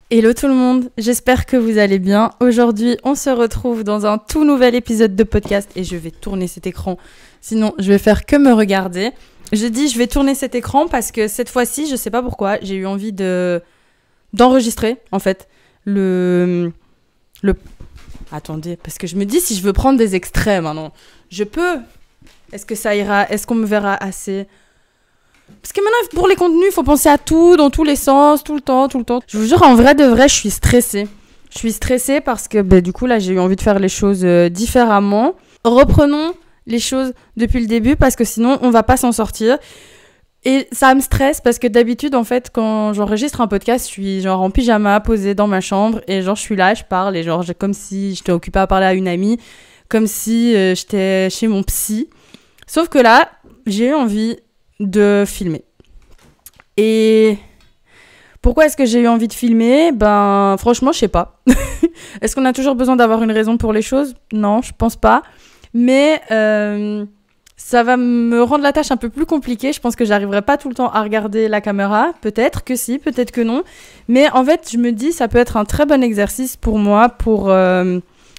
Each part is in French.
Hello tout le monde, j'espère que vous allez bien. Aujourd'hui, on se retrouve dans un tout nouvel épisode de podcast et je vais tourner cet écran, sinon je vais faire que me regarder. Je dis je vais tourner cet écran parce que cette fois-ci, je sais pas pourquoi, j'ai eu envie d'enregistrer en fait le... Attendez, parce que je me dis si je veux prendre des extraits maintenant, je peux. Est-ce que ça ira? Est-ce qu'on me verra assez? Parce que maintenant, pour les contenus, il faut penser à tout, dans tous les sens, tout le temps. Je vous jure, en vrai de vrai, je suis stressée. Je suis stressée parce que, du coup, là, j'ai eu envie de faire les choses différemment. Reprenons les choses depuis le début parce que sinon, on va pas s'en sortir. Et ça me stresse parce que d'habitude, en fait, quand j'enregistre un podcast, je suis genre en pyjama, posée dans ma chambre et genre, je suis là, je parle et genre, comme si j'étais occupée à parler à une amie, comme si j'étais chez mon psy. Sauf que là, j'ai eu envie de filmer. Et pourquoi est-ce que j'ai eu envie de filmer? Franchement, je sais pas. Est-ce qu'on a toujours besoin d'avoir une raison pour les choses? Non, je pense pas. Mais ça va me rendre la tâche un peu plus compliquée. Je pense que j'arriverai pas tout le temps à regarder la caméra. Peut-être que si, peut-être que non. Mais en fait, je me dis, ça peut être un très bon exercice pour moi pour...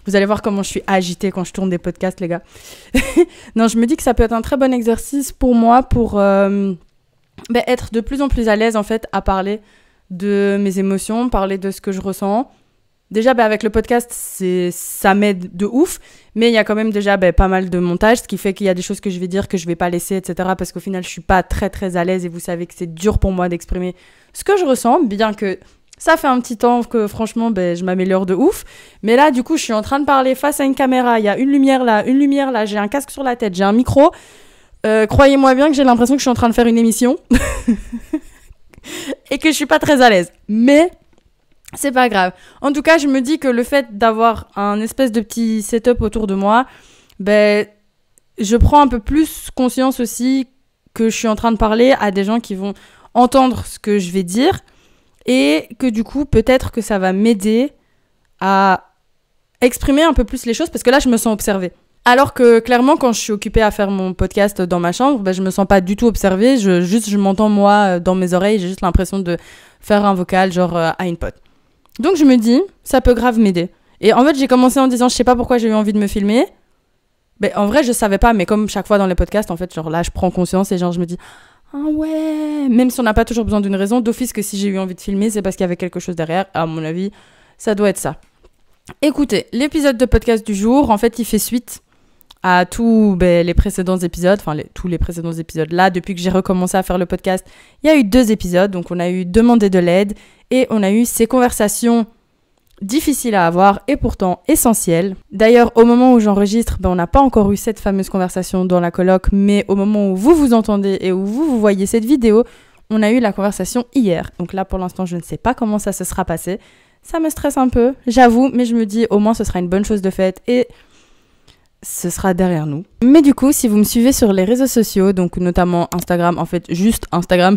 Vous allez voir comment je suis agitée quand je tourne des podcasts, les gars. Non, je me dis que ça peut être un très bon exercice pour moi pour être de plus en plus à l'aise, en fait, à parler de mes émotions, parler de ce que je ressens. Déjà, avec le podcast, ça m'aide de ouf, mais il y a quand même déjà pas mal de montage, ce qui fait qu'il y a des choses que je vais dire que je vais pas laisser, etc. Parce qu'au final, je suis pas très, très à l'aise et vous savez que c'est dur pour moi d'exprimer ce que je ressens, bien que... Ça fait un petit temps que franchement, je m'améliore de ouf. Mais là, du coup, je suis en train de parler face à une caméra. Il y a une lumière là. J'ai un casque sur la tête. J'ai un micro. Croyez-moi bien que j'ai l'impression que je suis en train de faire une émission. Et que je suis pas très à l'aise. Mais c'est pas grave. En tout cas, je me dis que le fait d'avoir un espèce de petit setup autour de moi, je prends un peu plus conscience aussi que je suis en train de parler à des gens qui vont entendre ce que je vais dire. Et que du coup, peut-être que ça va m'aider à exprimer un peu plus les choses parce que là, je me sens observée. Alors que clairement, quand je suis occupée à faire mon podcast dans ma chambre, je me sens pas du tout observée. Je m'entends moi dans mes oreilles. J'ai juste l'impression de faire un vocal genre à une pote. Donc je me dis, ça peut grave m'aider. Et en fait, j'ai commencé en disant, je sais pas pourquoi j'ai eu envie de me filmer. En vrai, je savais pas, mais comme chaque fois dans les podcasts, en fait, genre là, je prends conscience et genre je me dis... Ah ouais, même si on n'a pas toujours besoin d'une raison, d'office que si j'ai eu envie de filmer, c'est parce qu'il y avait quelque chose derrière. À mon avis, ça doit être ça. Écoutez, l'épisode de podcast du jour, en fait, il fait suite à tous les précédents épisodes, tous les précédents épisodes. Là, depuis que j'ai recommencé à faire le podcast, il y a eu 2 épisodes. Donc, on a eu Demander de l'aide et on a eu ces conversations difficiles à avoir et pourtant essentielles. D'ailleurs, au moment où j'enregistre, on n'a pas encore eu cette fameuse conversation dans la coloc, mais au moment où vous vous entendez et où vous voyez cette vidéo, on a eu la conversation hier. Donc là, pour l'instant, je ne sais pas comment ça se sera passé. Ça me stresse un peu, j'avoue, mais je me dis au moins ce sera une bonne chose de faite et ce sera derrière nous. Mais du coup, si vous me suivez sur les réseaux sociaux, donc notamment Instagram, en fait, juste Instagram,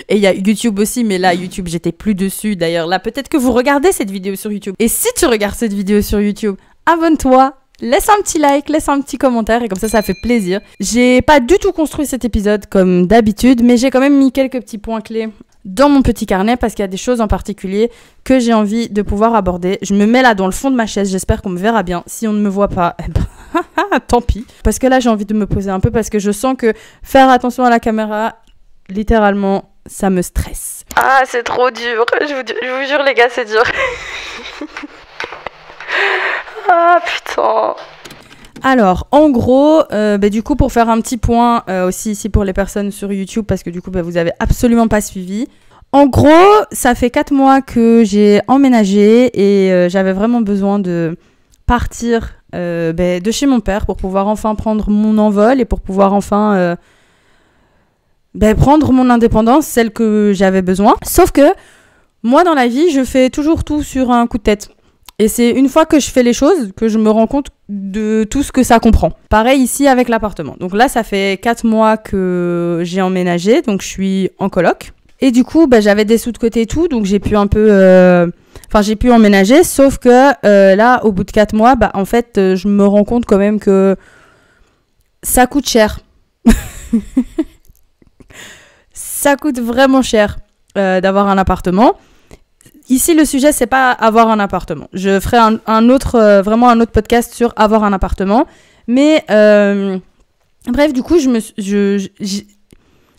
et il y a YouTube aussi, mais là, YouTube, j'étais plus dessus. D'ailleurs, là, peut-être que vous regardez cette vidéo sur YouTube. Et si tu regardes cette vidéo sur YouTube, abonne-toi, laisse un petit like, laisse un petit commentaire, et comme ça fait plaisir. J'ai pas du tout construit cet épisode comme d'habitude, mais j'ai quand même mis quelques petits points clés dans mon petit carnet parce qu'il y a des choses en particulier que j'ai envie de pouvoir aborder. Je me mets là dans le fond de ma chaise, j'espère qu'on me verra bien. Si on ne me voit pas, tant pis. Parce que là, j'ai envie de me poser un peu parce que je sens que faire attention à la caméra, littéralement, ça me stresse. Ah, c'est trop dur. Je vous jure, les gars, c'est dur. Ah, putain. Alors, en gros, du coup, pour faire un petit point aussi ici pour les personnes sur YouTube, parce que du coup, vous avez absolument pas suivi. En gros, ça fait 4 mois que j'ai emménagé et j'avais vraiment besoin de partir de chez mon père pour pouvoir enfin prendre mon envol et pour pouvoir enfin prendre mon indépendance, celle que j'avais besoin. Sauf que moi, dans la vie, je fais toujours tout sur un coup de tête. Et c'est une fois que je fais les choses que je me rends compte de tout ce que ça comprend. Pareil ici avec l'appartement. Donc là, ça fait 4 mois que j'ai emménagé, donc je suis en coloc. Et du coup, j'avais des sous de côté et tout, donc j'ai pu un peu... j'ai pu emménager, sauf que là, au bout de 4 mois, en fait, je me rends compte quand même que ça coûte cher. Ça coûte vraiment cher d'avoir un appartement. Ici, le sujet, c'est pas avoir un appartement. Je ferai un autre, vraiment un autre podcast sur avoir un appartement. Mais bref, du coup,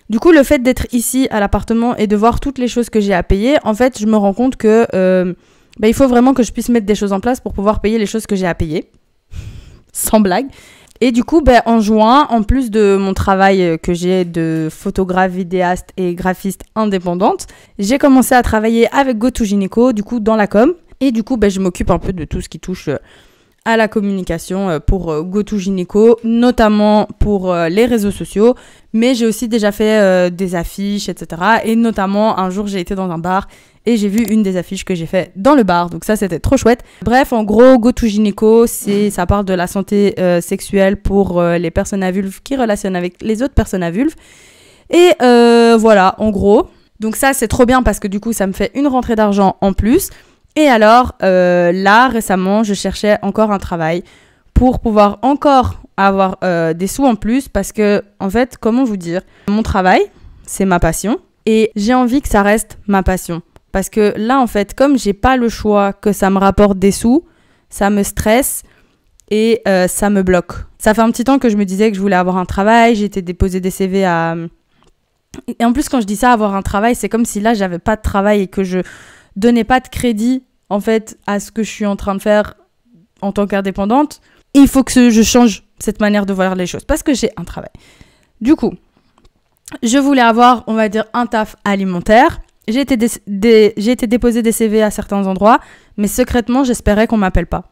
du coup, le fait d'être ici à l'appartement et de voir toutes les choses que j'ai à payer, en fait, je me rends compte que il faut vraiment que je puisse mettre des choses en place pour pouvoir payer les choses que j'ai à payer. Sans blague. Et du coup, en juin, en plus de mon travail que j'ai de photographe, vidéaste et graphiste indépendante, j'ai commencé à travailler avec GoToGynéco, du coup, dans la com. Et du coup, je m'occupe un peu de tout ce qui touche à la communication pour GoToGynéco, notamment pour les réseaux sociaux. Mais j'ai aussi déjà fait des affiches, etc. Et notamment, un jour, j'ai été dans un bar et j'ai vu une des affiches que j'ai fait dans le bar. Donc ça, c'était trop chouette. Bref, en gros, GoToGynéco, ça parle de la santé sexuelle pour les personnes à vulve qui relationnent avec les autres personnes à vulve. Et voilà, en gros. Donc ça, c'est trop bien parce que du coup, ça me fait une rentrée d'argent en plus. Et alors, là, récemment, je cherchais encore un travail pour pouvoir encore avoir des sous en plus parce que, en fait, comment vous dire, mon travail, c'est ma passion et j'ai envie que ça reste ma passion. Parce que là, en fait, comme j'ai pas le choix que ça me rapporte des sous, ça me stresse et ça me bloque. Ça fait un petit temps que je me disais que je voulais avoir un travail, j'ai été déposer des CV à... Et en plus, quand je dis ça, avoir un travail, c'est comme si là, j'avais pas de travail et que je donnais pas de crédit, en fait, à ce que je suis en train de faire en tant qu'indépendante. Et il faut que je change cette manière de voir les choses parce que j'ai un travail. Du coup, je voulais avoir, on va dire, un taf alimentaire. J'ai été déposer des CV à certains endroits, mais secrètement, j'espérais qu'on m'appelle pas.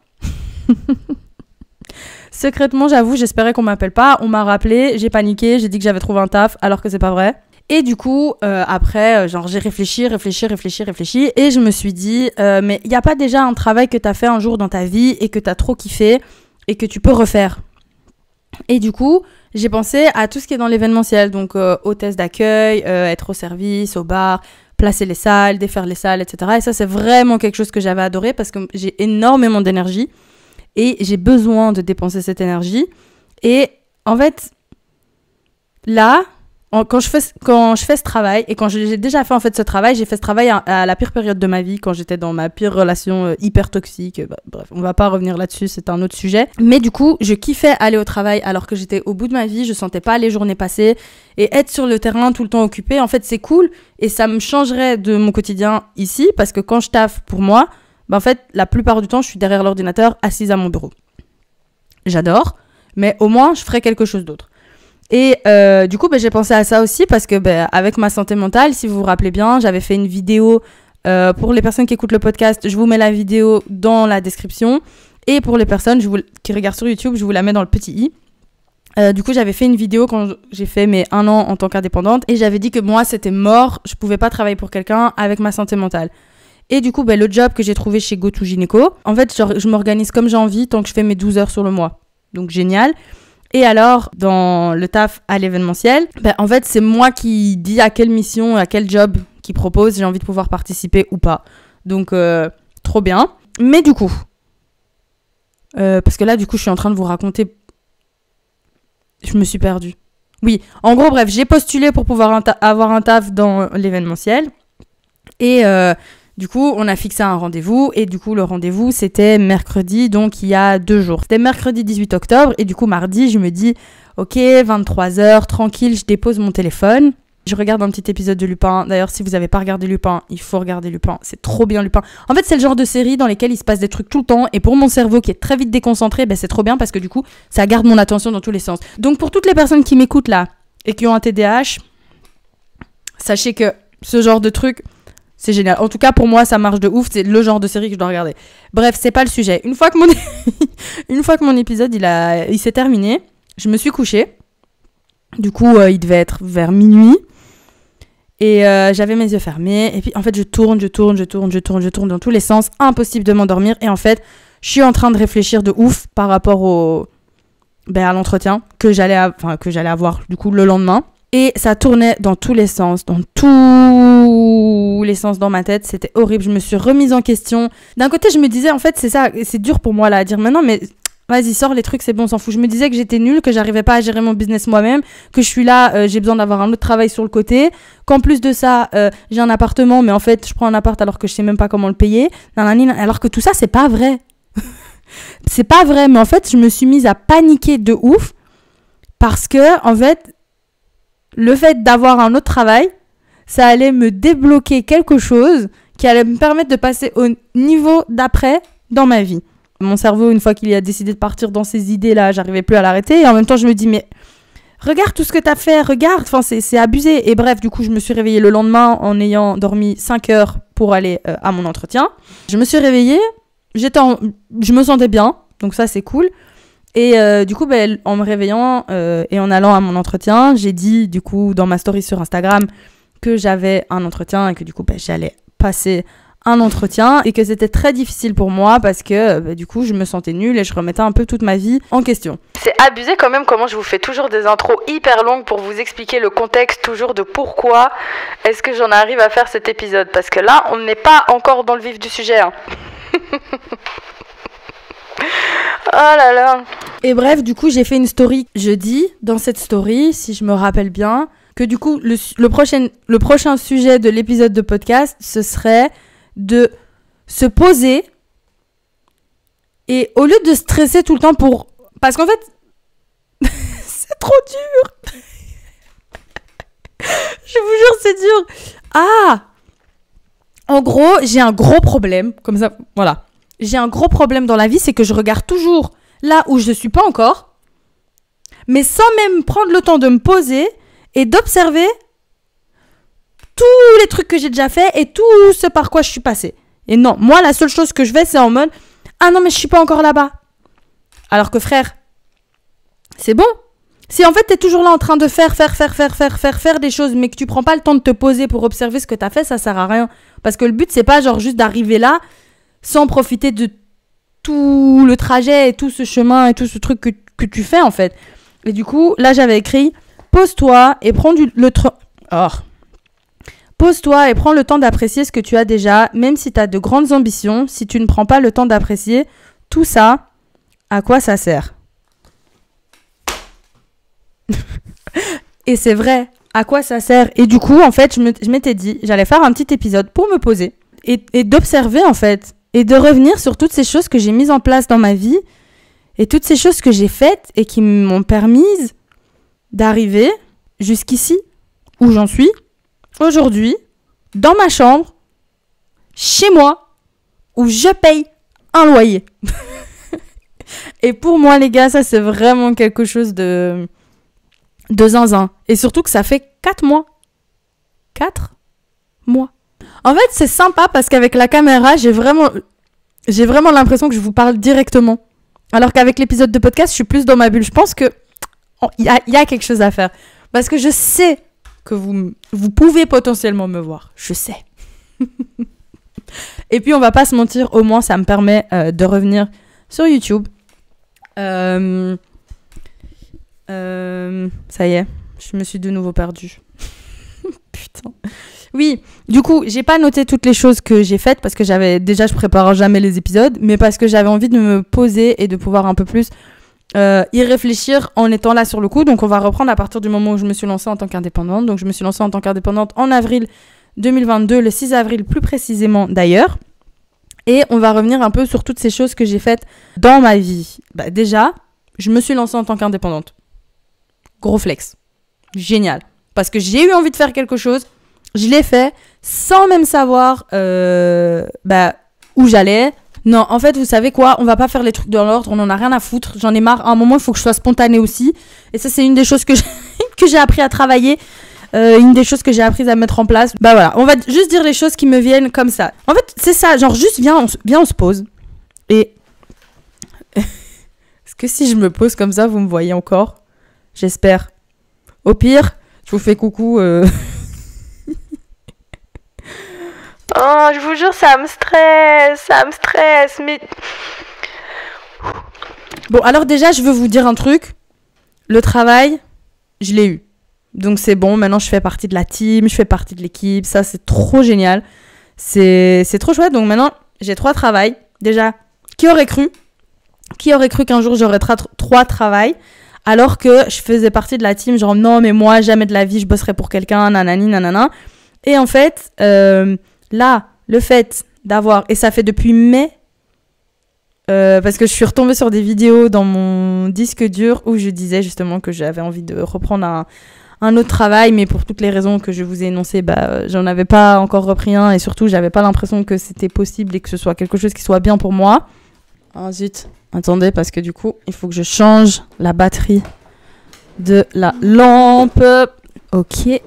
Secrètement, j'avoue, j'espérais qu'on m'appelle pas. On m'a rappelé, j'ai paniqué, j'ai dit que j'avais trouvé un taf, alors que c'est pas vrai. Et du coup, après, j'ai réfléchi, et je me suis dit, mais il n'y a pas déjà un travail que tu as fait un jour dans ta vie et que tu as trop kiffé et que tu peux refaire. Et du coup, j'ai pensé à tout ce qui est dans l'événementiel, donc hôtesse d'accueil, être au service, au bar, placer les salles, défaire les salles, etc. Et ça, c'est vraiment quelque chose que j'avais adoré parce que j'ai énormément d'énergie et j'ai besoin de dépenser cette énergie. Et en fait, là... Quand je fais ce travail, et quand j'ai déjà fait en fait ce travail, j'ai fait ce travail à la pire période de ma vie, quand j'étais dans ma pire relation hyper toxique. Bref, on va pas revenir là-dessus, c'est un autre sujet. Mais du coup, je kiffais aller au travail alors que j'étais au bout de ma vie, je sentais pas les journées passer. Et être sur le terrain tout le temps occupé, en fait, c'est cool. Et ça me changerait de mon quotidien ici, parce que quand je taffe pour moi, en fait, la plupart du temps, je suis derrière l'ordinateur, assise à mon bureau. J'adore, mais au moins, je ferais quelque chose d'autre. Et du coup, j'ai pensé à ça aussi parce que avec ma santé mentale, si vous vous rappelez bien, j'avais fait une vidéo pour les personnes qui écoutent le podcast, je vous mets la vidéo dans la description. Et pour les personnes qui regardent sur YouTube, je vous la mets dans le petit i. Du coup, j'avais fait une vidéo quand j'ai fait mes 1 an en tant qu'indépendante et j'avais dit que moi, c'était mort, je pouvais pas travailler pour quelqu'un avec ma santé mentale. Et du coup, le job que j'ai trouvé chez GoToGynéco, en fait, je m'organise comme j'ai envie tant que je fais mes 12 heures sur le mois. Donc, génial. Et alors, dans le taf à l'événementiel, en fait, c'est moi qui dis à quelle mission, à quel job qu'il propose, j'ai envie de pouvoir participer ou pas. Donc, trop bien. Mais du coup, parce que là, du coup, je suis en train de vous raconter... Je me suis perdue. Oui, en gros, bref, j'ai postulé pour pouvoir avoir un taf dans l'événementiel. Et... du coup, on a fixé un rendez-vous et du coup, le rendez-vous, c'était mercredi, donc il y a 2 jours. C'était mercredi 18 octobre et du coup, mardi, je me dis, ok, 23h, tranquille, je dépose mon téléphone. Je regarde un petit épisode de Lupin. D'ailleurs, si vous n'avez pas regardé Lupin, il faut regarder Lupin. C'est trop bien, Lupin. En fait, c'est le genre de série dans lesquelles il se passe des trucs tout le temps et pour mon cerveau qui est très vite déconcentré, c'est trop bien parce que du coup, ça garde mon attention dans tous les sens. Donc, pour toutes les personnes qui m'écoutent là et qui ont un TDAH, sachez que ce genre de truc... C'est génial. En tout cas, pour moi, ça marche de ouf. C'est le genre de série que je dois regarder. Bref, c'est pas le sujet. Une fois que mon épisode, il s'est terminé, je me suis couchée. Du coup, il devait être vers minuit. Et j'avais mes yeux fermés. Et puis, en fait, je tourne dans tous les sens. Impossible de m'endormir. Et en fait, je suis en train de réfléchir de ouf par rapport à l'entretien que j'allais avoir, du coup, le lendemain. Et ça tournait dans tous les sens, dans ma tête, c'était horrible, je me suis remise en question. D'un côté, je me disais, en fait, c'est ça, c'est dur pour moi là à dire maintenant, mais Vas-y, sors les trucs, c'est bon, on s'en fout. Je me disais que j'étais nulle, que j'arrivais pas à gérer mon business moi-même, que je suis là, j'ai besoin d'avoir un autre travail sur le côté, qu'en plus de ça, j'ai un appartement, mais en fait, je prends un appart alors que je sais même pas comment le payer. Alors que tout ça, c'est pas vrai. C'est pas vrai, mais en fait, je me suis mise à paniquer de ouf parce que, en fait, le fait d'avoir un autre travail, ça allait me débloquer quelque chose qui allait me permettre de passer au niveau d'après dans ma vie. Mon cerveau, une fois qu'il a décidé de partir dans ces idées-là, j'arrivais plus à l'arrêter. Et en même temps, je me dis, mais regarde tout ce que t'as fait, regarde. Enfin, c'est abusé. Et bref, du coup, je me suis réveillée le lendemain en ayant dormi 5 heures pour aller à mon entretien. Je me suis réveillée, je me sentais bien. Donc ça, c'est cool. Et du coup, en me réveillant et en allant à mon entretien, j'ai dit, du coup, dans ma story sur Instagram, que j'avais un entretien et que du coup, j'allais passer un entretien et que c'était très difficile pour moi parce que du coup je me sentais nulle et je remettais un peu toute ma vie en question. C'est abusé quand même comment je vous fais toujours des intros hyper longues pour vous expliquer le contexte toujours de pourquoi est-ce que j'en arrive à faire cet épisode, parce que là on n'est pas encore dans le vif du sujet hein. Oh là là. Et bref, du coup j'ai fait une story jeudi. Dans cette story, si je me rappelle bien, que du coup le prochain sujet de l'épisode de podcast, ce serait de se poser et au lieu de stresser tout le temps parce qu'en fait c'est trop dur. Je vous jure, c'est dur. En gros, j'ai un gros problème comme ça, voilà. J'ai un gros problème dans la vie, c'est que je regarde toujours là où je suis pas encore, mais sans même prendre le temps de me poser et d'observer tous les trucs que j'ai déjà fait et tout ce par quoi je suis passée. Et non, moi, la seule chose que je fais, c'est en mode « Ah non, mais je suis pas encore là-bas. » Alors que frère, c'est bon. Si en fait, t'es toujours là en train de faire des choses, mais que tu prends pas le temps de te poser pour observer ce que t'as fait, ça sert à rien. Parce que le but, c'est pas genre juste d'arriver là sans profiter de tout le trajet et tout ce chemin et tout ce truc que tu fais, en fait. Et du coup, là, j'avais écrit « Pose-toi et prends Pose-toi et prends le temps d'apprécier ce que tu as déjà, même si tu as de grandes ambitions. Si tu ne prends pas le temps d'apprécier tout ça, à quoi ça sert ?» Et c'est vrai, à quoi ça sert? Et du coup, en fait, je m'étais dit, j'allais faire un petit épisode pour me poser et d'observer, en fait, et de revenir sur toutes ces choses que j'ai mises en place dans ma vie et toutes ces choses que j'ai faites et qui m'ont permis d'arriver jusqu'ici, où j'en suis aujourd'hui, dans ma chambre, chez moi, où je paye un loyer. Et pour moi, les gars, ça, c'est vraiment quelque chose de zinzin. Et surtout que ça fait 4 mois. 4 mois. En fait, c'est sympa parce qu'avec la caméra, j'ai vraiment l'impression que je vous parle directement. Alors qu'avec l'épisode de podcast, je suis plus dans ma bulle. Je pense que il y a quelque chose à faire. Parce que je sais que vous pouvez potentiellement me voir. Je sais. Et puis, on va pas se mentir, au moins, ça me permet de revenir sur YouTube. Ça y est, je me suis de nouveau perdue. Putain. Oui, du coup, j'ai pas noté toutes les choses que j'ai faites parce que je prépare jamais les épisodes, mais parce que j'avais envie de me poser et de pouvoir un peu plus y réfléchir en étant là sur le coup. Donc on va reprendre à partir du moment où je me suis lancée en tant qu'indépendante. Donc je me suis lancée en tant qu'indépendante en avril 2022, le 6 avril plus précisément d'ailleurs. Et on va revenir un peu sur toutes ces choses que j'ai faites dans ma vie. Bah, déjà, je me suis lancée en tant qu'indépendante. Gros flex. Génial. Parce que j'ai eu envie de faire quelque chose, je l'ai fait sans même savoir où j'allais. Non, en fait, vous savez quoi? On va pas faire les trucs dans l'ordre, on en a rien à foutre. J'en ai marre. À un moment, il faut que je sois spontanée aussi. Et ça, c'est une des choses que j'ai appris à travailler. Une des choses que j'ai appris à mettre en place. Bah voilà, on va juste dire les choses qui me viennent comme ça. En fait, c'est ça. Genre, juste viens, on se pose. Et est-ce que si je me pose comme ça, vous me voyez encore? J'espère. Au pire, je vous fais coucou. Oh, je vous jure, ça me stresse, mais... Bon, alors déjà, je veux vous dire un truc. Le travail, je l'ai eu. Donc c'est bon, maintenant je fais partie de la team, je fais partie de l'équipe. Ça, c'est trop génial. C'est trop chouette. Donc maintenant, j'ai 3 travails. Déjà, qui aurait cru? Qui aurait cru qu'un jour j'aurais 3 travails alors que je faisais partie de la team genre non mais moi jamais de la vie je bosserai pour quelqu'un, nanani nanana. Et en fait, là, le fait d'avoir, et ça fait depuis mai, parce que je suis retombée sur des vidéos dans mon disque dur où je disais justement que j'avais envie de reprendre un autre travail, mais pour toutes les raisons que je vous ai énoncées, j'en avais pas encore repris un et surtout j'avais pas l'impression que c'était possible et que ce soit quelque chose qui soit bien pour moi. Ah zut, attendez parce que du coup il faut que je change la batterie de la lampe. Ok.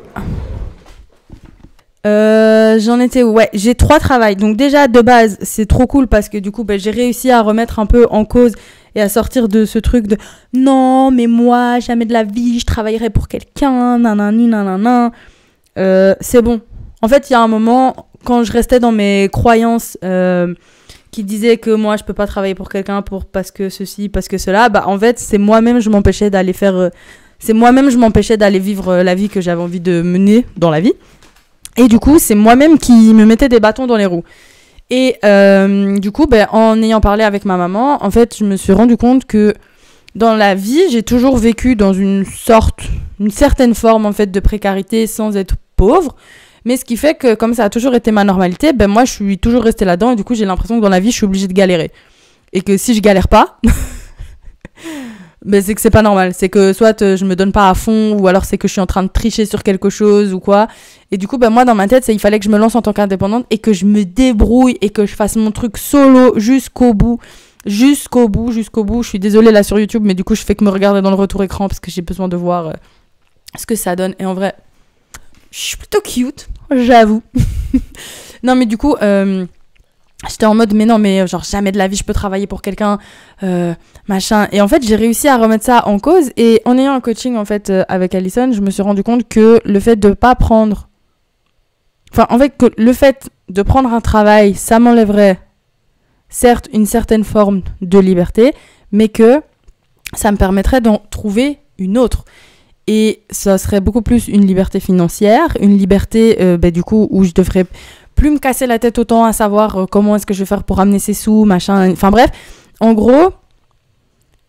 J'en étais où? Ouais, j'ai 3 travails. Donc déjà de base, c'est trop cool parce que du coup, j'ai réussi à remettre un peu en cause et à sortir de ce truc de non, mais moi, jamais de la vie, je travaillerai pour quelqu'un, nanani, nanana. C'est bon. En fait, il y a un moment, quand je restais dans mes croyances qui disaient que moi, je peux pas travailler pour quelqu'un parce que ceci, parce que cela, en fait, c'est moi-même, je m'empêchais d'aller vivre la vie que j'avais envie de mener dans la vie. Et du coup, c'est moi-même qui me mettais des bâtons dans les roues. Et du coup, en ayant parlé avec ma maman, en fait, je me suis rendu compte que dans la vie, j'ai toujours vécu dans une certaine forme en fait de précarité sans être pauvre. Mais ce qui fait que comme ça a toujours été ma normalité, moi, je suis toujours restée là-dedans. Et du coup, j'ai l'impression que dans la vie, je suis obligée de galérer. Et que si je galère pas... c'est que c'est pas normal, c'est que soit je me donne pas à fond ou alors c'est que je suis en train de tricher sur quelque chose ou quoi. Et du coup moi dans ma tête il fallait que je me lance en tant qu'indépendante et que je me débrouille et que je fasse mon truc solo jusqu'au bout. Je suis désolée là sur YouTube mais du coup je fais que me regarder dans le retour écran parce que j'ai besoin de voir ce que ça donne. Et en vrai je suis plutôt cute, j'avoue. Non mais du coup j'étais en mode mais non mais genre jamais de la vie je peux travailler pour quelqu'un machin. Et en fait j'ai réussi à remettre ça en cause et en ayant un coaching en fait avec Alison, je me suis rendu compte que le fait de pas prendre que le fait de prendre un travail ça m'enlèverait certes une certaine forme de liberté mais que ça me permettrait d'en trouver une autre. Et ça serait beaucoup plus une liberté financière, une liberté du coup où je devrais plus me casser la tête autant à savoir comment est-ce que je vais faire pour ramener ces sous, machin. Enfin bref, en gros,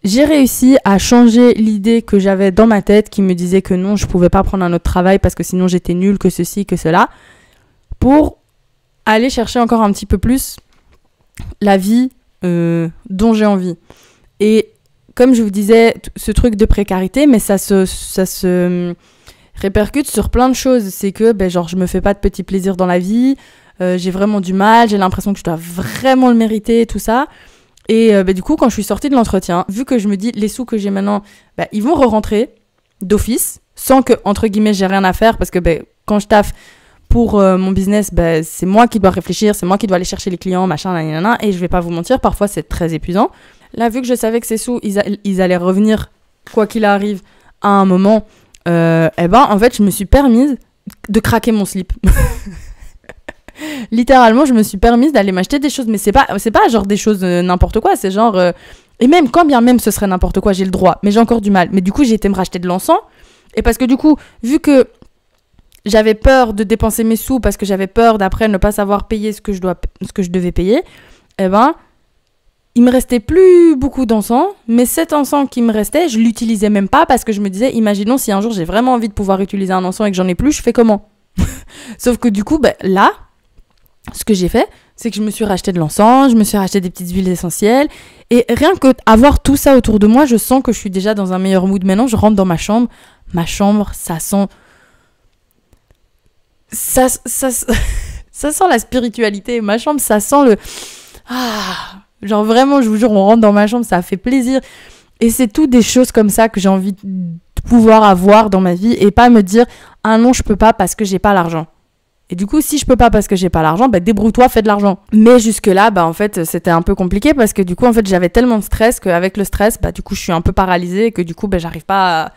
j'ai réussi à changer l'idée que j'avais dans ma tête qui me disait que non, je pouvais pas prendre un autre travail parce que sinon j'étais nulle, que ceci, que cela, pour aller chercher encore un petit peu plus la vie dont j'ai envie. Et comme je vous disais, ce truc de précarité, mais ça se répercute sur plein de choses. C'est que je me fais pas de petits plaisirs dans la vie, j'ai vraiment du mal, j'ai l'impression que je dois vraiment le mériter, tout ça. Et du coup, quand je suis sortie de l'entretien, vu que je me dis les sous que j'ai maintenant, ils vont re-rentrer d'office, sans que, entre guillemets, j'ai rien à faire, parce que quand je taffe pour mon business, c'est moi qui dois réfléchir, c'est moi qui dois aller chercher les clients, machin, nanana, et je vais pas vous mentir, parfois c'est très épuisant. Là, vu que je savais que ces sous, ils allaient revenir, quoi qu'il arrive, à un moment, en fait, je me suis permise de craquer mon slip. Littéralement, je me suis permise d'aller m'acheter des choses, mais c'est pas genre des choses n'importe quoi, c'est genre... et même, quand bien même ce serait n'importe quoi, j'ai le droit, mais j'ai encore du mal. Mais du coup, j'ai été me racheter de l'encens, et parce que du coup, vu que j'avais peur de dépenser mes sous, parce que j'avais peur d'après ne pas savoir payer ce que je devais payer, il me restait plus beaucoup d'encens, mais cet encens qui me restait, je l'utilisais même pas parce que je me disais, imaginons si un jour j'ai vraiment envie de pouvoir utiliser un encens et que j'en ai plus, je fais comment? Sauf que du coup, là, ce que j'ai fait, c'est que je me suis racheté de l'encens, je me suis racheté des petites huiles essentielles, et rien que avoir tout ça autour de moi, je sens que je suis déjà dans un meilleur mood. Maintenant, je rentre dans ma chambre, ça sent... Ça sent la spiritualité. Ma chambre, ça sent le... genre vraiment, je vous jure, on rentre dans ma chambre, ça fait plaisir. Et c'est tout des choses comme ça que j'ai envie de pouvoir avoir dans ma vie et pas me dire « Ah non, je peux pas parce que j'ai pas l'argent ». Et du coup, si je peux pas parce que j'ai pas l'argent, débrouille-toi, fais de l'argent. Mais jusque-là, en fait, c'était un peu compliqué parce que du coup, en fait, j'avais tellement de stress qu'avec le stress, du coup, je suis un peu paralysée et que du coup, j'arrive pas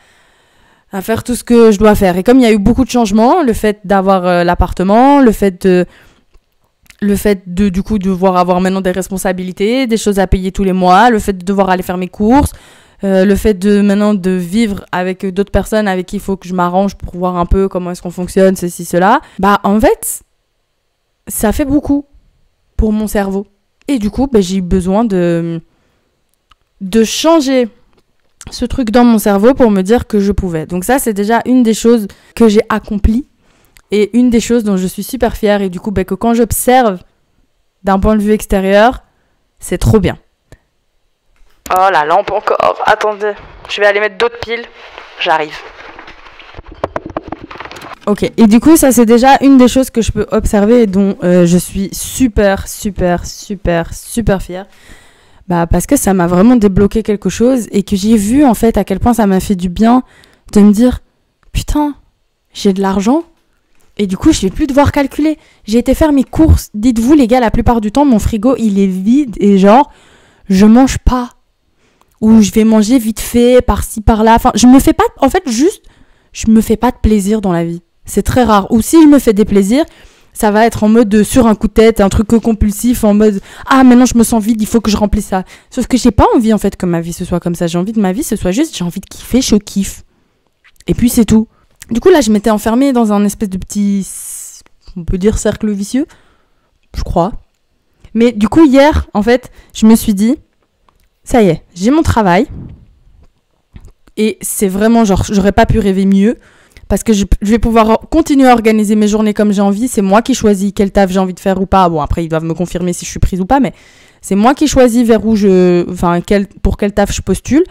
à faire tout ce que je dois faire. Et comme il y a eu beaucoup de changements, le fait d'avoir l'appartement, le fait de du coup devoir avoir maintenant des responsabilités, des choses à payer tous les mois, le fait de devoir aller faire mes courses, le fait de maintenant de vivre avec d'autres personnes avec qui il faut que je m'arrange pour voir un peu comment est-ce qu'on fonctionne, ceci, cela, en fait, ça fait beaucoup pour mon cerveau. Et du coup, j'ai eu besoin de de changer ce truc dans mon cerveau pour me dire que je pouvais. Donc ça, c'est déjà une des choses que j'ai accomplies et une des choses dont je suis super fière. Et du coup, que quand j'observe d'un point de vue extérieur, c'est trop bien. Oh, la lampe encore. Attendez, je vais aller mettre d'autres piles. J'arrive. Ok, et du coup, ça, c'est déjà une des choses que je peux observer et dont je suis super fière. Parce que ça m'a vraiment débloqué quelque chose et que j'ai vu, en fait, à quel point ça m'a fait du bien de me dire « Putain, j'ai de l'argent et du coup, je vais plus devoir calculer. J'ai été faire mes courses. Dites-vous, les gars, la plupart du temps, mon frigo, il est vide et genre, je mange pas. Ou je vais manger vite fait, par-ci, par-là. Enfin, je me fais pas... En fait, juste, je me fais pas de plaisir dans la vie. C'est très rare. Ou si je me fais des plaisirs, ça va être en mode sur un coup de tête, un truc compulsif, en mode « Ah, maintenant je me sens vide, il faut que je remplisse ça. » Sauf que j'ai pas envie, en fait, que ma vie ce soit comme ça. J'ai envie que ma vie ce soit juste, j'ai envie de kiffer, je kiffe. Et puis c'est tout. Du coup, là, je m'étais enfermée dans un espèce de petit, on peut dire, cercle vicieux. Je crois. Mais du coup, hier, en fait, je me suis dit, ça y est, j'ai mon travail. Et c'est vraiment, genre, j'aurais pas pu rêver mieux. Parce que je vais pouvoir continuer à organiser mes journées comme j'ai envie. C'est moi qui choisis quel taf j'ai envie de faire ou pas. Bon, après, ils doivent me confirmer si je suis prise ou pas. Mais c'est moi qui choisis vers où pour quel taf je postule.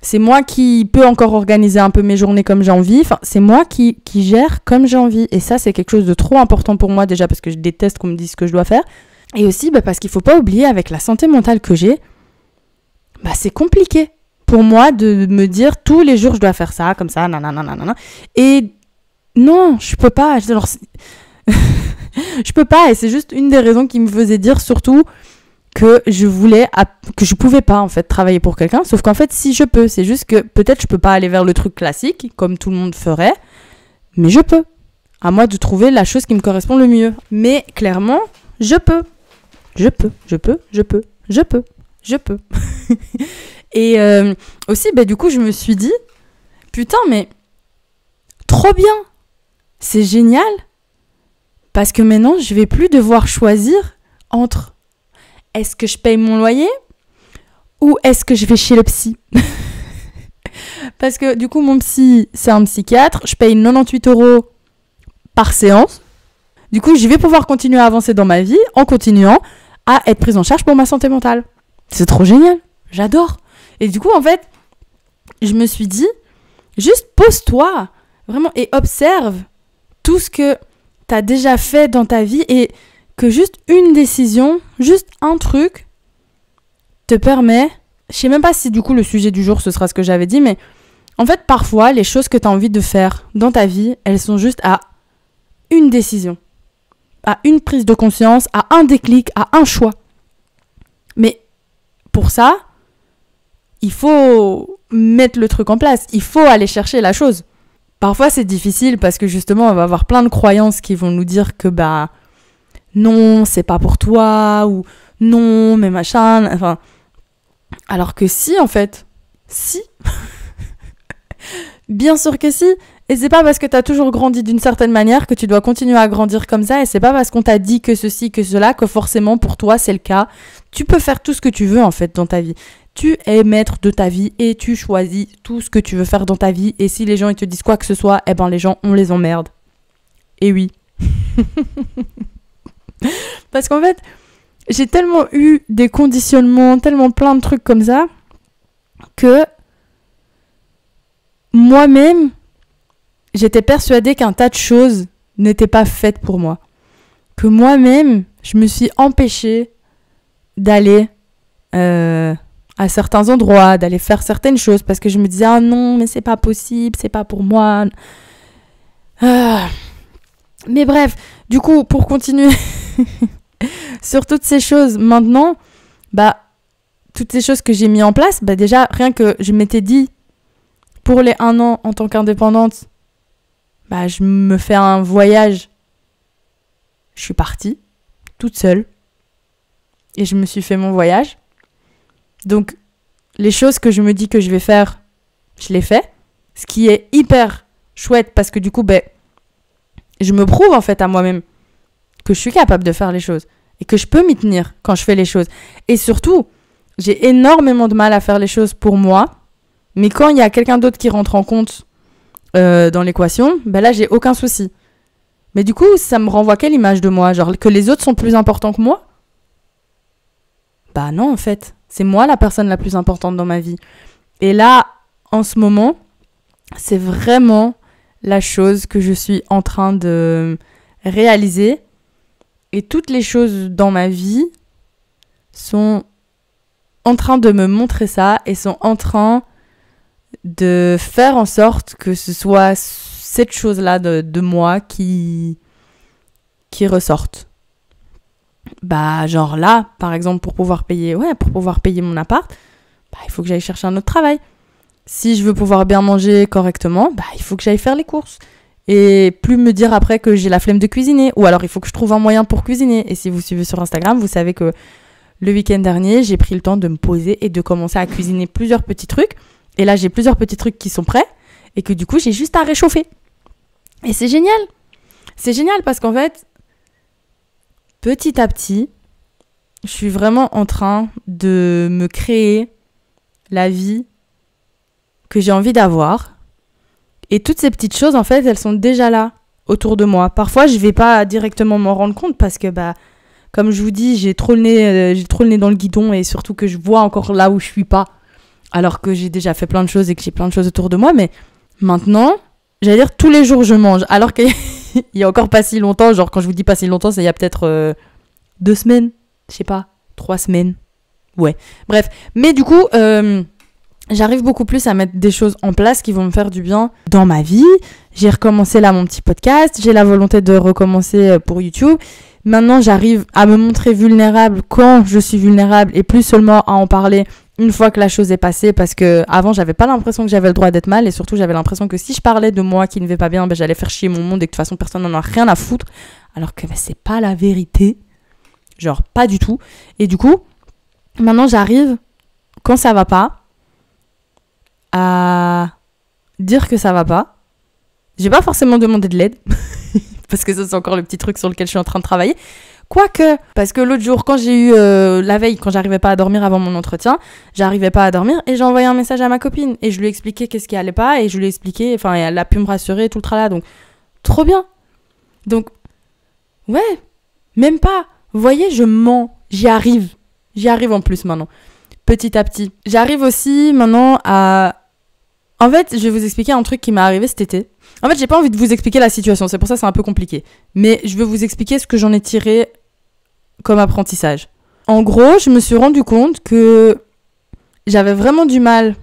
C'est moi qui peux encore organiser un peu mes journées comme j'ai envie. Enfin, c'est moi qui gère comme j'ai envie. Et ça, c'est quelque chose de trop important pour moi déjà parce que je déteste qu'on me dise ce que je dois faire. Et aussi parce qu'il faut pas oublier, avec la santé mentale que j'ai, c'est compliqué pour moi de me dire tous les jours je dois faire ça, comme ça, nanana. Et non, je peux pas. Alors, je peux pas. Et c'est juste une des raisons qui me faisait dire surtout que je pouvais pas en fait travailler pour quelqu'un. Sauf qu'en fait, si je peux, c'est juste que peut-être je peux pas aller vers le truc classique comme tout le monde ferait, mais je peux. À moi de trouver la chose qui me correspond le mieux. Mais clairement, je peux. Et aussi, du coup, je me suis dit, putain, mais trop bien, c'est génial, parce que maintenant, je vais plus devoir choisir entre est-ce que je paye mon loyer ou est-ce que je vais chez le psy. Parce que du coup, mon psy, c'est un psychiatre, je paye 98 € par séance. Du coup, je vais pouvoir continuer à avancer dans ma vie en continuant à être prise en charge pour ma santé mentale. C'est trop génial, j'adore. Et du coup, en fait, je me suis dit, juste pose-toi, vraiment, et observe tout ce que tu as déjà fait dans ta vie et que juste une décision, juste un truc, te permet... Je sais même pas si du coup le sujet du jour, ce sera ce que j'avais dit, mais en fait, parfois, les choses que tu as envie de faire dans ta vie, elles sont juste à une décision, à une prise de conscience, à un déclic, à un choix. Mais pour ça... il faut mettre le truc en place. Il faut aller chercher la chose. Parfois, c'est difficile parce que justement, on va avoir plein de croyances qui vont nous dire que non, c'est pas pour toi ou non, mais machin. Enfin, alors que si, en fait, si. Bien sûr que si. Et c'est pas parce que t'as toujours grandi d'une certaine manière que tu dois continuer à grandir comme ça. Et c'est pas parce qu'on t'a dit que ceci, que cela, que forcément pour toi c'est le cas. Tu peux faire tout ce que tu veux en fait dans ta vie. Tu es maître de ta vie et tu choisis tout ce que tu veux faire dans ta vie. Et si les gens ils te disent quoi que ce soit, les gens on les emmerde. Et oui. Parce qu'en fait, j'ai tellement eu des conditionnements, tellement plein de trucs comme ça, que moi-même, j'étais persuadée qu'un tas de choses n'étaient pas faites pour moi. Que moi-même, je me suis empêchée d'aller à certains endroits, d'aller faire certaines choses, parce que je me disais « Ah non, mais c'est pas possible, c'est pas pour moi. » Mais bref, du coup, pour continuer sur toutes ces choses, maintenant, toutes ces choses que j'ai mis en place, déjà, rien que je m'étais dit, pour les 1 an en tant qu'indépendante, je me fais un voyage. Je suis partie, toute seule. Et je me suis fait mon voyage. Donc, les choses que je me dis que je vais faire, je les fais. Ce qui est hyper chouette parce que du coup, je me prouve en fait à moi-même que je suis capable de faire les choses. Et que je peux m'y tenir quand je fais les choses. Et surtout, J'ai énormément de mal à faire les choses pour moi. Mais quand il y a quelqu'un d'autre qui rentre en compte dans l'équation, ben là, j'ai aucun souci. Mais du coup, ça me renvoie quelle image de moi? Genre que les autres sont plus importants que moi? Bah non, en fait. C'est moi la personne la plus importante dans ma vie. Et là, en ce moment, c'est vraiment la chose que je suis en train de réaliser. Et toutes les choses dans ma vie sont en train de me montrer ça et sont en train de faire en sorte que ce soit cette chose-là de moi qui ressorte. Bah, genre là, par exemple, pour pouvoir payer mon appart, bah, il faut que j'aille chercher un autre travail. Si je veux pouvoir bien manger correctement, bah, il faut que j'aille faire les courses. Et plus me dire après que j'ai la flemme de cuisiner. Ou alors, il faut que je trouve un moyen pour cuisiner. Et si vous suivez sur Instagram, vous savez que le week-end dernier, j'ai pris le temps de me poser et de commencer à cuisiner plusieurs petits trucs. Et là, j'ai plusieurs petits trucs qui sont prêts. Et que du coup, j'ai juste à réchauffer. Et c'est génial. C'est génial parce qu'en fait, petit à petit, je suis vraiment en train de me créer la vie que j'ai envie d'avoir. Et toutes ces petites choses, en fait, elles sont déjà là, autour de moi. Parfois, je vais pas directement m'en rendre compte parce que, bah, comme je vous dis, j'ai trop le nez dans le guidon et surtout que je vois encore là où je suis pas. Alors que j'ai déjà fait plein de choses et que j'ai plein de choses autour de moi. Mais maintenant, j'allais dire tous les jours je mange. Alors qu'il y a encore pas si longtemps, genre quand je vous dis pas si longtemps, c'est il y a peut-être 2 semaines, je sais pas, 3 semaines. Ouais, bref. Mais du coup, j'arrive beaucoup plus à mettre des choses en place qui vont me faire du bien dans ma vie. J'ai recommencé là mon petit podcast. J'ai la volonté de recommencer pour YouTube. Maintenant, j'arrive à me montrer vulnérable quand je suis vulnérable et plus seulement à en parler une fois que la chose est passée, parce que avant j'avais pas l'impression que j'avais le droit d'être mal et surtout j'avais l'impression que si je parlais de moi qui ne vais pas bien, ben, j'allais faire chier mon monde et que de toute façon personne n'en a rien à foutre, alors que ben, c'est pas la vérité, genre pas du tout. Et du coup maintenant j'arrive quand ça va pas à dire que ça va pas. J'ai pas forcément demandé de l'aide parce que ça c'est encore le petit truc sur lequel je suis en train de travailler. Quoique, parce que l'autre jour, quand j'ai eu la veille, quand j'arrivais pas à dormir avant mon entretien, j'arrivais pas à dormir et j'ai envoyé un message à ma copine et je lui ai expliqué qu'est-ce qui allait pas et je lui ai expliqué, enfin, elle a pu me rassurer, tout le tralala, donc trop bien. Donc, ouais, même pas. Vous voyez, je mens, j'y arrive en plus maintenant, petit à petit. J'arrive aussi maintenant à... En fait, je vais vous expliquer un truc qui m'est arrivé cet été. En fait, j'ai pas envie de vous expliquer la situation, c'est pour ça que c'est un peu compliqué. Mais je vais vous expliquer ce que j'en ai tiré comme apprentissage. En gros, je me suis rendu compte que j'avais vraiment du mal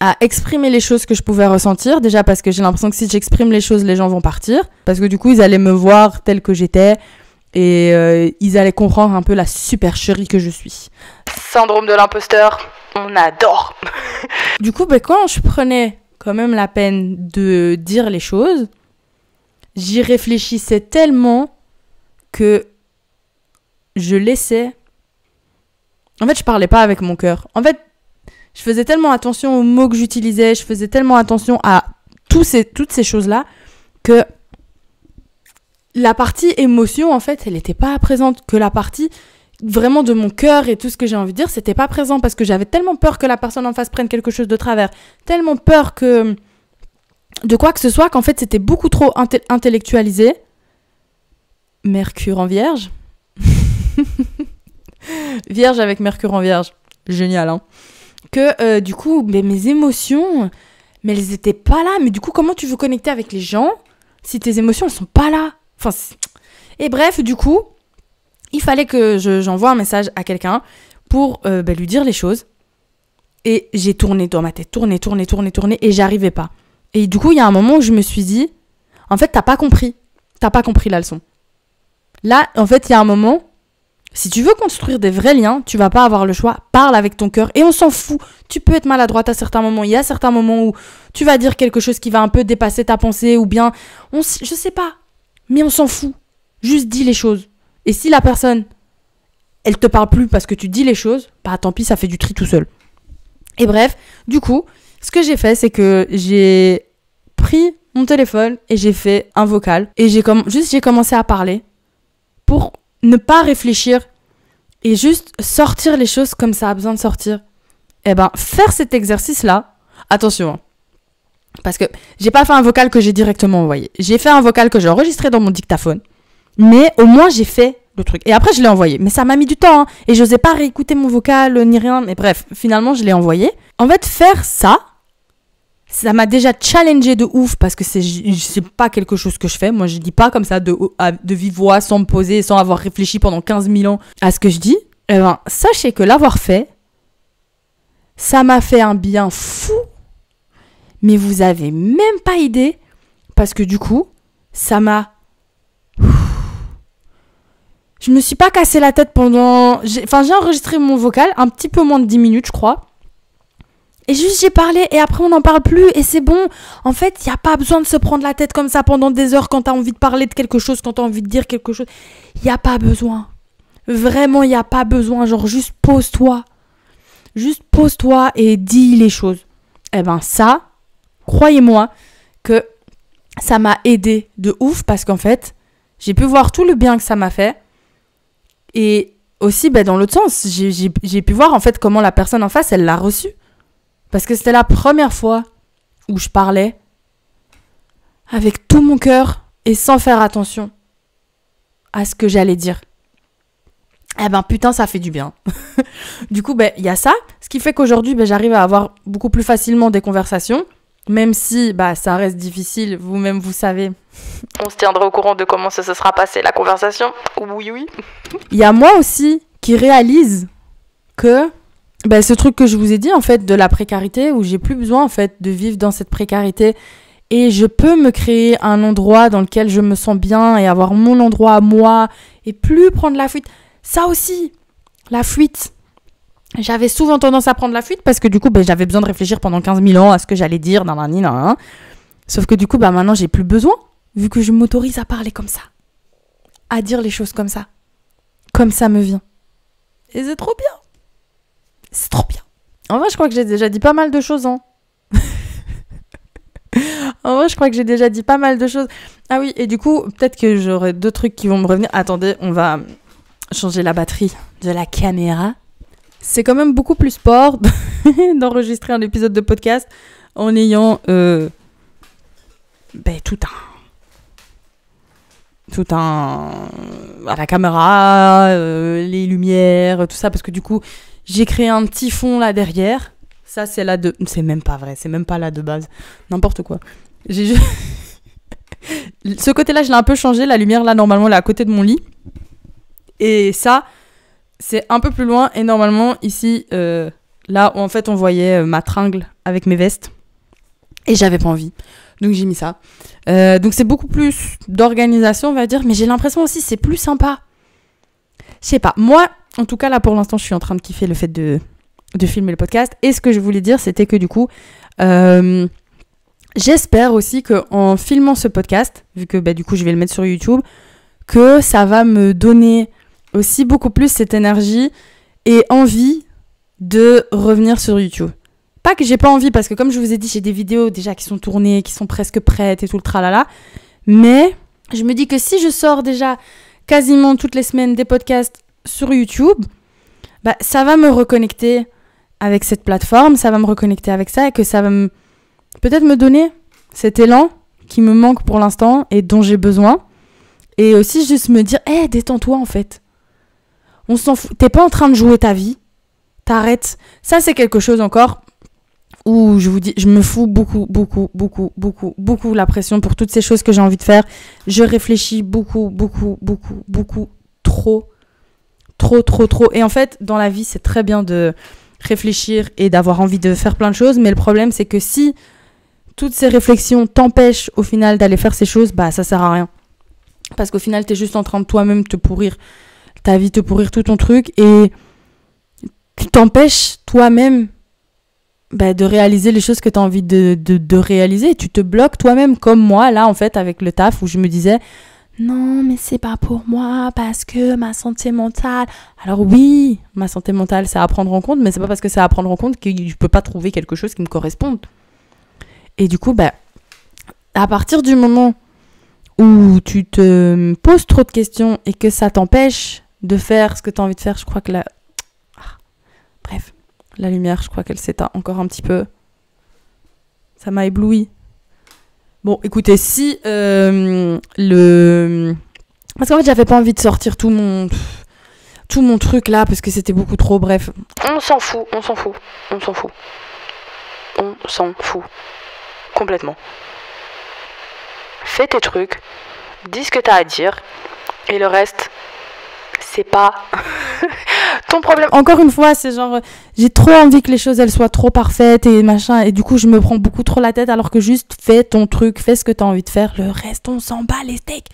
à exprimer les choses que je pouvais ressentir. Déjà parce que j'ai l'impression que si j'exprime les choses, les gens vont partir. Parce que du coup, ils allaient me voir telle que j'étais et ils allaient comprendre un peu la supercherie que je suis. Syndrome de l'imposteur, on adore. Du coup, quand je prenais quand même la peine de dire les choses, j'y réfléchissais tellement que je laissais... En fait, je parlais pas avec mon cœur. En fait, je faisais tellement attention aux mots que j'utilisais, je faisais tellement attention à toutes ces choses-là que la partie émotion, en fait, elle n'était pas présente, que la partie vraiment de mon cœur et tout ce que j'ai envie de dire, c'était pas présent parce que j'avais tellement peur que la personne en face prenne quelque chose de travers, tellement peur que de quoi que ce soit, qu'en fait, c'était beaucoup trop intellectualisé. Mercure en Vierge. Vierge avec Mercure en Vierge. Génial, hein. Que du coup, mes émotions, mais elles étaient pas là. Mais du coup, comment tu veux connecter avec les gens si tes émotions, elles sont pas là? Enfin, et bref, du coup, il fallait que j'envoie un message à quelqu'un pour lui dire les choses. Et j'ai tourné dans ma tête, tourné, et j'arrivais pas. Et du coup, il y a un moment où je me suis dit, en fait, t'as pas compris la leçon. Là, en fait, il y a un moment, si tu veux construire des vrais liens, tu vas pas avoir le choix, parle avec ton cœur, et on s'en fout. Tu peux être maladroite à certains moments, il y a certains moments où tu vas dire quelque chose qui va un peu dépasser ta pensée, ou bien, je sais pas, mais on s'en fout. Juste dis les choses. Et si la personne, elle te parle plus parce que tu dis les choses, bah tant pis, ça fait du tri tout seul. Et bref, du coup, ce que j'ai fait, c'est que j'ai pris mon téléphone et j'ai fait un vocal. Et j'ai commencé à parler pour ne pas réfléchir et juste sortir les choses comme ça a besoin de sortir. Eh ben, faire cet exercice-là, attention, hein, parce que j'ai pas fait un vocal que j'ai directement envoyé. J'ai fait un vocal que j'ai enregistré dans mon dictaphone, mais au moins j'ai fait le truc. Et après, je l'ai envoyé. Mais ça m'a mis du temps, hein, et j'osais pas réécouter mon vocal ni rien. Mais bref, finalement, je l'ai envoyé. En fait, faire ça m'a déjà challengé de ouf parce que c'est pas quelque chose que je fais. Moi, je dis pas comme ça de vive voix, sans me poser, sans avoir réfléchi pendant 15 000 ans à ce que je dis. Eh ben, sachez que l'avoir fait, ça m'a fait un bien fou. Mais vous avez même pas idée parce que du coup, ça m'a... Je me suis pas cassé la tête pendant... J'ai enregistré mon vocal un petit peu moins de 10 minutes, je crois. Et juste j'ai parlé et après on n'en parle plus et c'est bon. En fait, il n'y a pas besoin de se prendre la tête comme ça pendant des heures quand tu as envie de parler de quelque chose, quand tu as envie de dire quelque chose. Il n'y a pas besoin. Vraiment, il n'y a pas besoin. Genre, juste pose-toi. Juste pose-toi et dis les choses. Eh ben ça, croyez-moi que ça m'a aidé de ouf parce qu'en fait, j'ai pu voir tout le bien que ça m'a fait. Et aussi, dans l'autre sens, j'ai pu voir en fait comment la personne en face, elle l'a reçu. Parce que c'était la première fois où je parlais avec tout mon cœur et sans faire attention à ce que j'allais dire. Eh ben putain, ça fait du bien. Du coup, il y a ça. Ce qui fait qu'aujourd'hui, j'arrive à avoir beaucoup plus facilement des conversations. Même si ça reste difficile, vous-même vous savez. On se tiendra au courant de comment ça se sera passé la conversation. Oui. Il y a moi aussi qui réalise que ce truc que je vous ai dit en fait de la précarité où j'ai plus besoin en fait de vivre dans cette précarité et je peux me créer un endroit dans lequel je me sens bien et avoir mon endroit à moi et plus prendre la fuite. Ça aussi, la fuite. J'avais souvent tendance à prendre la fuite parce que du coup j'avais besoin de réfléchir pendant 15 000 ans à ce que j'allais dire, nan. Sauf que du coup maintenant j'ai plus besoin vu que je m'autorise à parler comme ça, à dire les choses comme ça me vient. Et c'est trop bien. C'est trop bien. En vrai, je crois que j'ai déjà dit pas mal de choses, hein. En vrai, je crois que j'ai déjà dit pas mal de choses. Ah oui, et du coup, peut-être que j'aurai deux trucs qui vont me revenir. Attendez, on va changer la batterie de la caméra. C'est quand même beaucoup plus sport d'enregistrer un épisode de podcast en ayant tout un... à la caméra, les lumières, tout ça, parce que du coup... J'ai créé un petit fond là derrière. Ça, c'est là de... C'est même pas vrai. C'est même pas là de base. N'importe quoi. Ce côté-là, je l'ai un peu changé. La lumière, là, normalement, elle est à côté de mon lit. Et ça, c'est un peu plus loin. Et normalement, ici, là où en fait, on voyait ma tringle avec mes vestes. Et j'avais pas envie. Donc, j'ai mis ça. Donc, c'est beaucoup plus d'organisation, on va dire. Mais j'ai l'impression aussi, c'est plus sympa. Je sais pas. Moi... En tout cas, là, pour l'instant, je suis en train de kiffer le fait de filmer le podcast. Et ce que je voulais dire, c'était que du coup, j'espère aussi qu'en filmant ce podcast, vu que du coup, je vais le mettre sur YouTube, que ça va me donner aussi beaucoup plus cette énergie et envie de revenir sur YouTube. Pas que j'ai pas envie, parce que comme je vous ai dit, j'ai des vidéos déjà qui sont tournées, qui sont presque prêtes et tout le tralala. Mais je me dis que si je sors déjà quasiment toutes les semaines des podcasts sur YouTube, ça va me reconnecter avec cette plateforme, ça va me reconnecter avec ça et que ça va peut-être me donner cet élan qui me manque pour l'instant et dont j'ai besoin. Et aussi juste me dire, détends-toi en fait. On s'en fout. T'es pas en train de jouer ta vie. T'arrêtes. Ça, c'est quelque chose encore où je vous dis, je me fous beaucoup la pression pour toutes ces choses que j'ai envie de faire. Je réfléchis beaucoup, trop. Et en fait, dans la vie, c'est très bien de réfléchir et d'avoir envie de faire plein de choses. Mais le problème, c'est que si toutes ces réflexions t'empêchent au final d'aller faire ces choses, ça sert à rien. Parce qu'au final, t'es juste en train de toi-même te pourrir ta vie, te pourrir tout ton truc. Et tu t'empêches toi-même de réaliser les choses que t'as envie de réaliser. Tu te bloques toi-même, comme moi, là, en fait, avec le taf, où je me disais... Non, mais c'est pas pour moi parce que ma santé mentale... Alors oui, ma santé mentale, c'est à prendre en compte, mais c'est pas parce que c'est à prendre en compte que je peux pas trouver quelque chose qui me corresponde. Et du coup, à partir du moment où tu te poses trop de questions et que ça t'empêche de faire ce que tu as envie de faire, je crois que bref, la lumière, je crois qu'elle s'éteint encore un petit peu. Ça m'a ébloui. Bon, écoutez, si parce qu'en fait, j'avais pas envie de sortir tout mon truc là, parce que c'était beaucoup trop, bref. On s'en fout. Complètement. Fais tes trucs, dis ce que t'as à dire, et le reste, c'est pas ton problème. Encore une fois, c'est genre, j'ai trop envie que les choses, elles soient trop parfaites et machin, et du coup, je me prends beaucoup trop la tête, alors que juste fais ton truc, fais ce que t'as envie de faire, le reste, on s'en bat les steaks.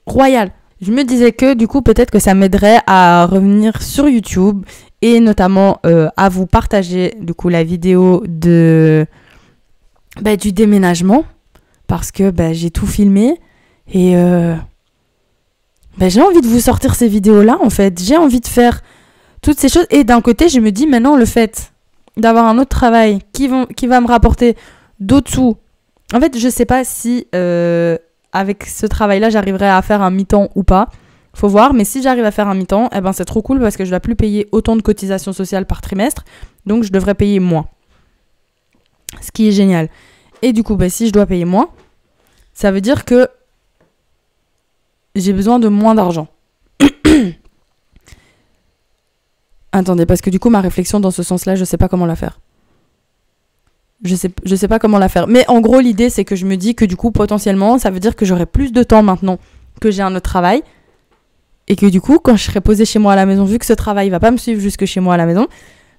Royal. Je me disais que, du coup, peut-être que ça m'aiderait à revenir sur YouTube, et notamment à vous partager, du coup, la vidéo du déménagement, parce que j'ai tout filmé, et j'ai envie de vous sortir ces vidéos-là, en fait. J'ai envie de faire toutes ces choses. Et d'un côté, je me dis, maintenant, le fait d'avoir un autre travail qui va me rapporter d'autres sous. En fait, je sais pas si, avec ce travail-là, j'arriverai à faire un mi-temps ou pas. Faut voir. Mais si j'arrive à faire un mi-temps, c'est trop cool parce que je ne dois plus payer autant de cotisations sociales par trimestre. Donc, je devrais payer moins. Ce qui est génial. Et du coup, si je dois payer moins, ça veut dire que j'ai besoin de moins d'argent. Attendez, parce que du coup, ma réflexion dans ce sens-là, je sais pas comment la faire. Je sais pas comment la faire. Mais en gros, l'idée, c'est que je me dis que du coup, potentiellement, ça veut dire que j'aurai plus de temps maintenant que j'ai un autre travail. Et que du coup, quand je serai posée chez moi à la maison, vu que ce travail va pas me suivre jusque chez moi à la maison,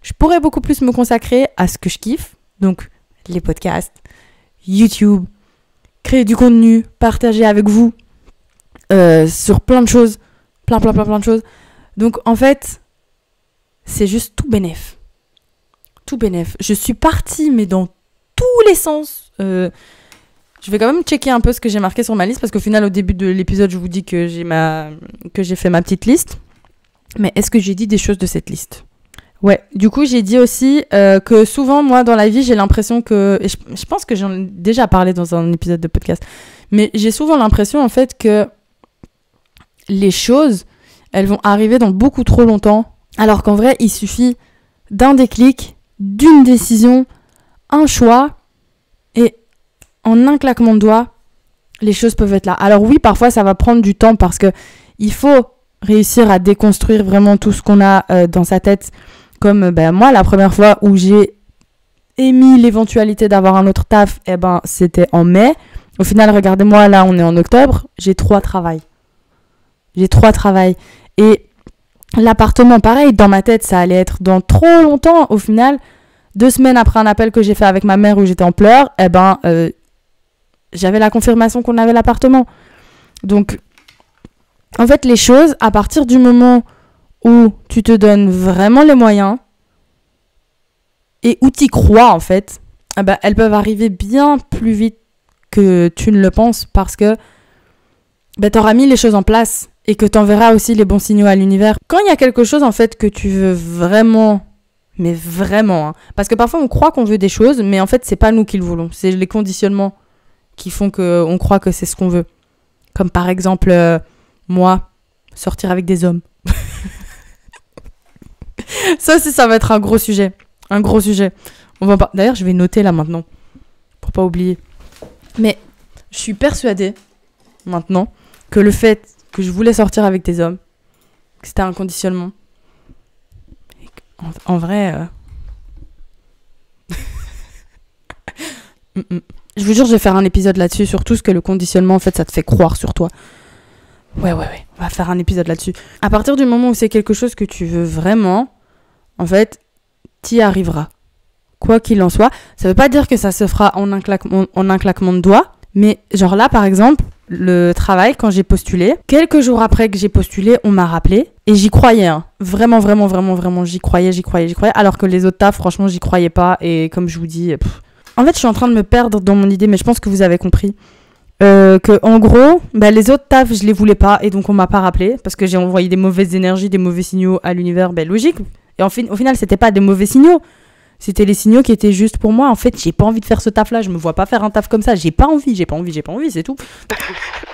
je pourrai beaucoup plus me consacrer à ce que je kiffe. Donc, les podcasts, YouTube, créer du contenu, partager avec vous. Sur plein de choses, plein de choses. Donc en fait, c'est juste tout bénef. Je suis partie, mais dans tous les sens. Je vais quand même checker un peu ce que j'ai marqué sur ma liste, parce qu'au final, au début de l'épisode, je vous dis que j'ai fait ma petite liste. Mais est-ce que j'ai dit des choses de cette liste ? Ouais, du coup, j'ai dit aussi que souvent, moi, dans la vie, j'ai l'impression que... Et je pense que j'en ai déjà parlé dans un épisode de podcast. Mais j'ai souvent l'impression, en fait, que les choses, elles vont arriver dans beaucoup trop longtemps, alors qu'en vrai, il suffit d'un déclic, d'une décision, un choix, et en un claquement de doigts, les choses peuvent être là. Alors oui, parfois, ça va prendre du temps, parce que il faut réussir à déconstruire vraiment tout ce qu'on a dans sa tête. Comme moi, la première fois où j'ai émis l'éventualité d'avoir un autre taf, c'était en mai. Au final, regardez-moi, là, on est en octobre, j'ai 3 travails. Et l'appartement, pareil, dans ma tête, ça allait être dans trop longtemps. Au final, 2 semaines après un appel que j'ai fait avec ma mère où j'étais en pleurs, j'avais la confirmation qu'on avait l'appartement. Donc, en fait, les choses, à partir du moment où tu te donnes vraiment les moyens et où tu y crois, en fait, elles peuvent arriver bien plus vite que tu ne le penses, parce que tu auras mis les choses en place. Et que tu enverras aussi les bons signaux à l'univers. Quand il y a quelque chose, en fait, que tu veux vraiment, mais vraiment, parce que parfois, on croit qu'on veut des choses, mais en fait, c'est pas nous qui le voulons. C'est les conditionnements qui font qu'on croit que c'est ce qu'on veut. Comme par exemple, moi, sortir avec des hommes. Ça aussi, ça va être un gros sujet. D'ailleurs, je vais noter là maintenant, pour pas oublier. Mais je suis persuadée, maintenant, que le fait que je voulais sortir avec des hommes, que c'était un conditionnement. En vrai... Je vous jure, je vais faire un épisode là-dessus, sur tout ce que le conditionnement, en fait, ça te fait croire sur toi. Ouais. On va faire un épisode là-dessus. À partir du moment où c'est quelque chose que tu veux vraiment, en fait, t'y arriveras. Quoi qu'il en soit. Ça veut pas dire que ça se fera en un claquement de doigts, mais genre là, par exemple... Le travail, quand j'ai postulé, quelques jours après que j'ai postulé, on m'a rappelé et j'y croyais, vraiment, j'y croyais, alors que les autres tafs, franchement, j'y croyais pas. Et comme je vous dis, en fait, je suis en train de me perdre dans mon idée, mais je pense que vous avez compris que en gros, les autres tafs, je les voulais pas et donc on m'a pas rappelé parce que j'ai envoyé des mauvaises énergies, des mauvais signaux à l'univers, logique. Et au final, c'était pas des mauvais signaux. C'était les signaux qui étaient juste pour moi. En fait, j'ai pas envie de faire ce taf-là. Je me vois pas faire un taf comme ça. J'ai pas envie, c'est tout.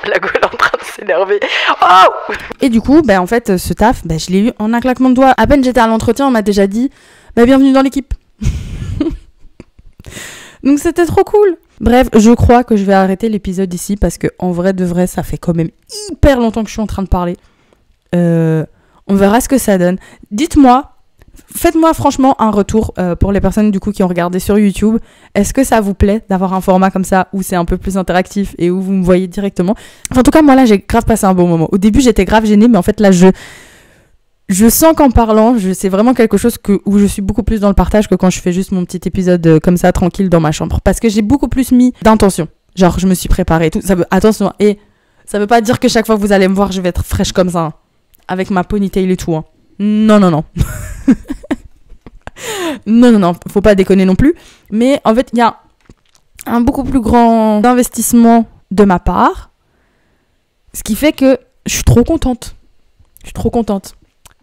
La gueule en train de s'énerver. Oh. Et du coup, en fait, ce taf, je l'ai eu en un claquement de doigts. À peine j'étais à l'entretien, on m'a déjà dit bienvenue dans l'équipe. Donc c'était trop cool. Bref, je crois que je vais arrêter l'épisode ici parce que en vrai de vrai, ça fait quand même hyper longtemps que je suis en train de parler. On verra ce que ça donne. Dites-moi, faites-moi franchement un retour pour les personnes du coup qui ont regardé sur YouTube. Est-ce que ça vous plaît d'avoir un format comme ça où c'est un peu plus interactif et où vous me voyez directement? Enfin, en tout cas, moi là, j'ai grave passé un bon moment. Au début, j'étais grave gênée, mais en fait là, je sens qu'en parlant, c'est vraiment quelque chose où je suis beaucoup plus dans le partage que quand je fais juste mon petit épisode comme ça, tranquille, dans ma chambre. Parce que j'ai beaucoup plus mis d'intention. Genre, je me suis préparée et tout. Attention, et ça veut pas dire que chaque fois que vous allez me voir, je vais être fraîche comme ça, hein, avec ma ponytail et tout. Hein. Non. non, faut pas déconner non plus. Mais en fait, il y a un beaucoup plus grand investissement de ma part. Ce qui fait que je suis trop contente.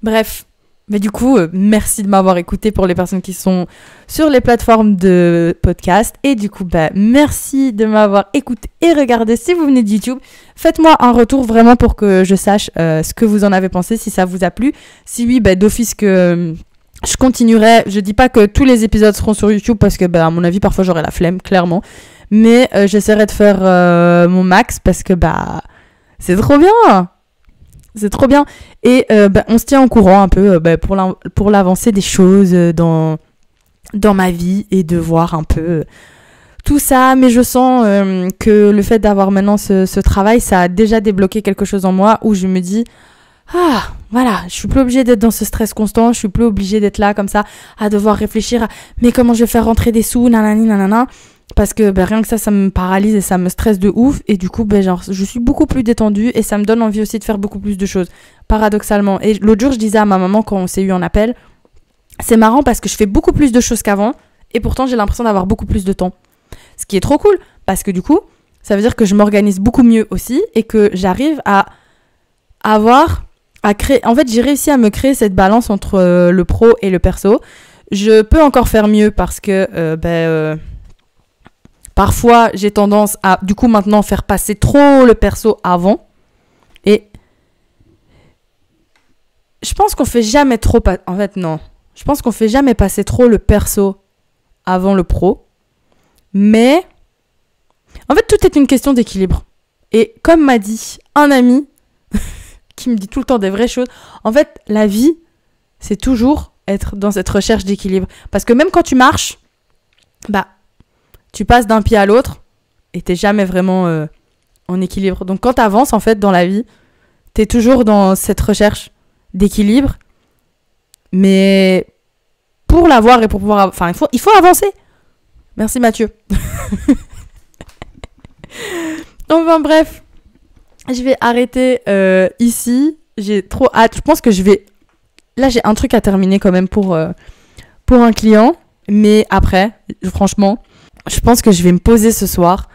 Bref, mais du coup, merci de m'avoir écouté pour les personnes qui sont sur les plateformes de podcast. Et du coup, merci de m'avoir écouté et regardé si vous venez de YouTube. Faites-moi un retour vraiment pour que je sache ce que vous en avez pensé, si ça vous a plu. Si oui, d'office que je continuerai. Je dis pas que tous les épisodes seront sur YouTube parce que, à mon avis, parfois j'aurai la flemme, clairement. Mais j'essaierai de faire mon max parce que, c'est trop bien. C'est trop bien. Et on se tient au courant un peu pour l'avancée des choses dans ma vie et de voir un peu tout ça. Mais je sens que le fait d'avoir maintenant ce travail, ça a déjà débloqué quelque chose en moi où je me dis voilà, je suis plus obligée d'être dans ce stress constant, je suis plus obligée d'être là comme ça à devoir réfléchir à mais comment je vais faire rentrer des sous, nanani, nanana. Parce que rien que ça me paralyse et ça me stresse de ouf. Et du coup, je suis beaucoup plus détendue et ça me donne envie aussi de faire beaucoup plus de choses, paradoxalement. Et l'autre jour, je disais à ma maman quand on s'est eu en appel, c'est marrant parce que je fais beaucoup plus de choses qu'avant et pourtant j'ai l'impression d'avoir beaucoup plus de temps. Ce qui est trop cool parce que du coup, ça veut dire que je m'organise beaucoup mieux aussi et que j'arrive à créer... En fait, j'ai réussi à me créer cette balance entre le pro et le perso. Je peux encore faire mieux parce que... parfois, j'ai tendance à, du coup, maintenant, faire passer trop le perso avant. Et je pense qu'on fait jamais trop... En fait, non. Je pense qu'on fait jamais passer trop le perso avant le pro. Mais, en fait, tout est une question d'équilibre. Et comme m'a dit un ami, qui me dit tout le temps des vraies choses, en fait, la vie, c'est toujours être dans cette recherche d'équilibre. Parce que même quand tu marches, tu passes d'un pied à l'autre et t'es jamais vraiment en équilibre. Donc quand t'avances en fait dans la vie, t'es toujours dans cette recherche d'équilibre. Mais pour l'avoir et pour pouvoir... Enfin, il faut avancer. Merci Mathieu. Enfin bref, je vais arrêter ici. J'ai trop hâte. Je pense que je vais... Là, j'ai un truc à terminer quand même pour un client. Mais après, franchement... Je pense que je vais me poser ce soir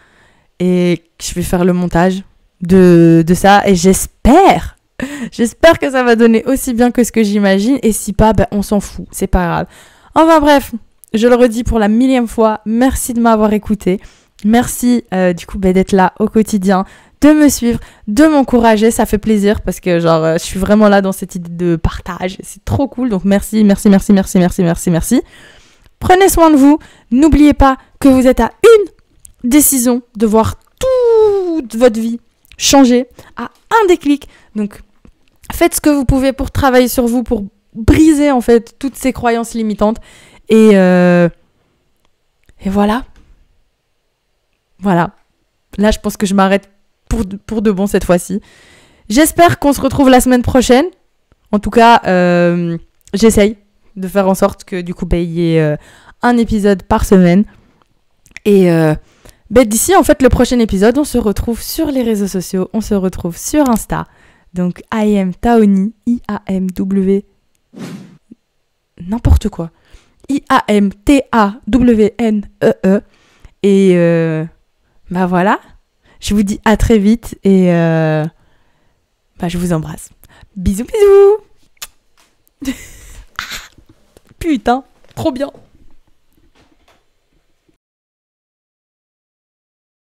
et je vais faire le montage de ça et j'espère que ça va donner aussi bien que ce que j'imagine et si pas, on s'en fout, c'est pas grave. Enfin bref, je le redis pour la 1000e fois, merci de m'avoir écouté, merci du coup d'être là au quotidien, de me suivre, de m'encourager, ça fait plaisir parce que je suis vraiment là dans cette idée de partage, c'est trop cool, donc merci. Prenez soin de vous. N'oubliez pas que vous êtes à une décision de voir toute votre vie changer, à un déclic. Donc, faites ce que vous pouvez pour travailler sur vous, pour briser en fait toutes ces croyances limitantes. Et voilà. Voilà. Là, je pense que je m'arrête pour de bon cette fois-ci. J'espère qu'on se retrouve la semaine prochaine. En tout cas, j'essaye de faire en sorte que du coup, il y ait un épisode par semaine. Et d'ici, en fait, le prochain épisode, on se retrouve sur les réseaux sociaux, on se retrouve sur Insta. Donc, I am Taoni, I-A-M-W... N'importe quoi. I-A-M-T-A-W-N-E-E. Et voilà. Je vous dis à très vite et je vous embrasse. Bisous, bisous. Putain, trop bien.